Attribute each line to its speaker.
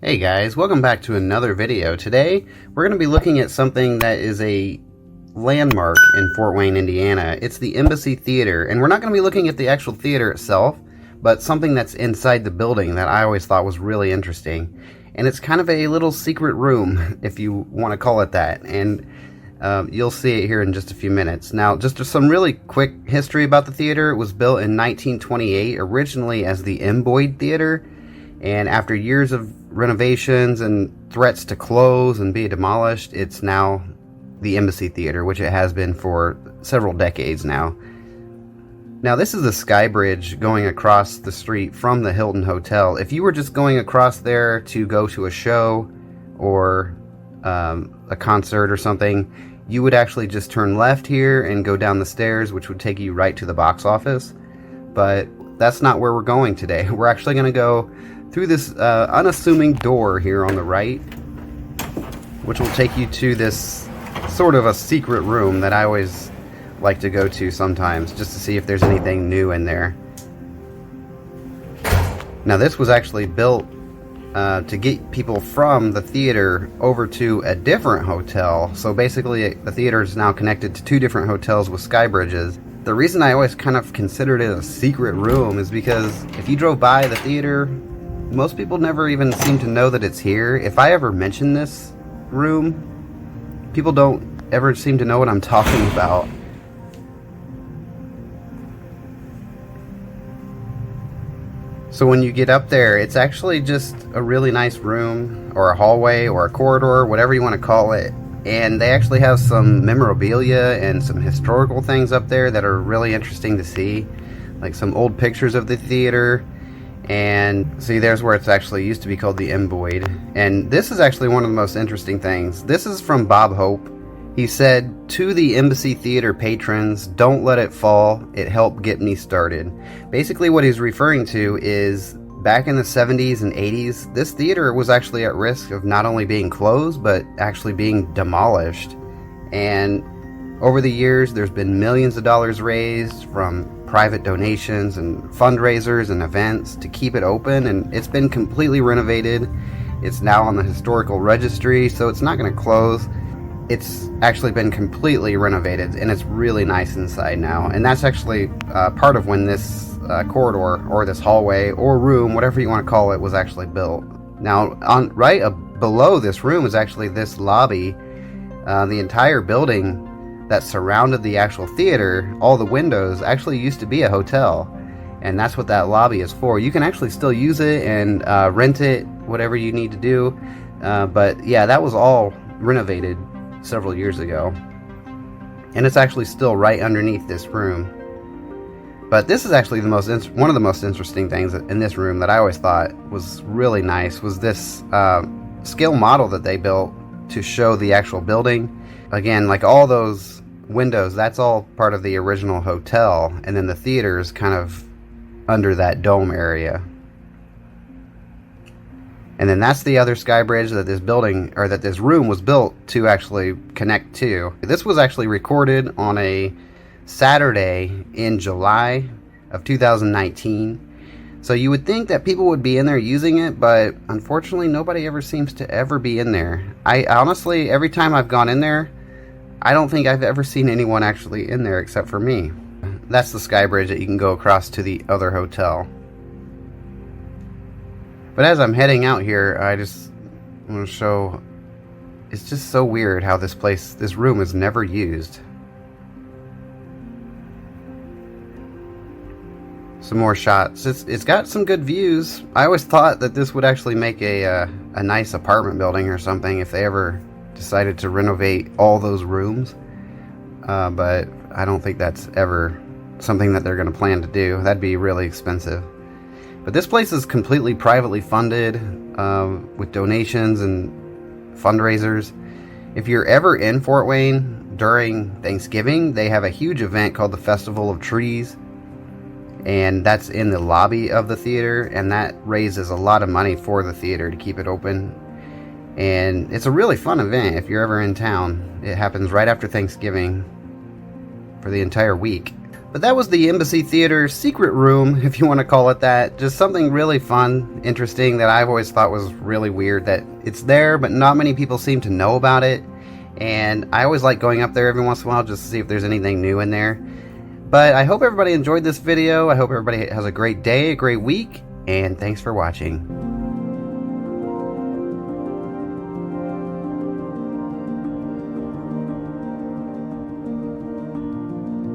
Speaker 1: Hey guys, welcome back to another video. Today we're going to be looking at something that is a landmark in Fort Wayne, Indiana. It's the Embassy Theater, and we're not going to be looking at the actual theater itself, but something that's inside the building that I always thought was really interesting. And it's kind of a little secret room, if you want to call it that, and you'll see it here in just a few minutes. Now, just some really quick history about the theater. It was built in 1928, originally as the M. Boyd Theater, and after years of renovations and threats to close and be demolished, it's now the Embassy Theater, which it has been for several decades now. Now, this is the Sky Bridge going across the street from the Hilton Hotel. If you were just going across there to go to a show or a concert or something, you would actually just turn left here and go down the stairs, which would take you right to the box office. But that's not where we're going today. We're actually going to go through this unassuming door here on the right, which will take you to this sort of a secret room that I always like to go to sometimes, just to see if there's anything new in there. Now, this was actually built to get people from the theater over to a different hotel. So basically, the theater is now connected to two different hotels with sky bridges. The reason I always kind of considered it a secret room is because if you drove by the theater, most people never even seem to know that it's here. If I ever mention this room, people don't ever seem to know what I'm talking about. So when you get up there, it's actually just a really nice room, or a hallway, or a corridor, whatever you want to call it. And they actually have some memorabilia and some historical things up there that are really interesting to see, like some old pictures of the theater. And see, there's where it's actually used to be called the M. Boyd. And this is actually one of the most interesting things. This is from Bob Hope. He said, "To the Embassy Theater patrons, don't let it fall. It helped get me started." Basically what he's referring to is back in the 70s and 80s, this theater was actually at risk of not only being closed, but actually being demolished. And over the years, there's been millions of dollars raised from private donations and fundraisers and events to keep it open, and it's been completely renovated. It's now on the historical registry, so it's not going to close. It's actually been completely renovated, and it's really nice inside now. And that's actually part of when this corridor, or this hallway, or room, whatever you want to call it, was actually built. Now, below this room is actually this lobby. The entire building that surrounded the actual theater, all the windows, actually used to be a hotel, and that's what that lobby is for. You can actually still use it and rent it, whatever you need to do, but yeah, that was all renovated several years ago, and it's actually still right underneath this room. But this is actually one of the most interesting things in this room that I always thought was really nice, was this scale model that they built to show the actual building. Again, like all those windows, that's all part of the original hotel, and then the theater is kind of under that dome area. And then that's the other sky bridge that this building, or that this room, was built to actually connect to. This was actually recorded on a Saturday in July of 2019. So you would think that people would be in there using it, but unfortunately nobody ever seems to ever be in there. I honestly, every time I've gone in there, I don't think I've ever seen anyone actually in there except for me. That's the sky bridge that you can go across to the other hotel. But as I'm heading out here, I just want to show, it's just so weird how this room is never used. Some more shots. It's got some good views. I always thought that this would actually make a nice apartment building or something if they ever decided to renovate all those rooms. But I don't think that's ever something that they're going to plan to do. That'd be really expensive. But this place is completely privately funded with donations and fundraisers. If you're ever in Fort Wayne during Thanksgiving, they have a huge event called the Festival of Trees. And that's in the lobby of the theater, and that raises a lot of money for the theater to keep it open. And it's a really fun event if you're ever in town. It happens right after Thanksgiving for the entire week. But that was the Embassy Theater secret room, if you want to call it that. Just something really fun, interesting, that I've always thought was really weird, that it's there, but not many people seem to know about it. And I always like going up there every once in a while just to see if there's anything new in there. But I hope everybody enjoyed this video. I hope everybody has a great day, a great week, and thanks for watching.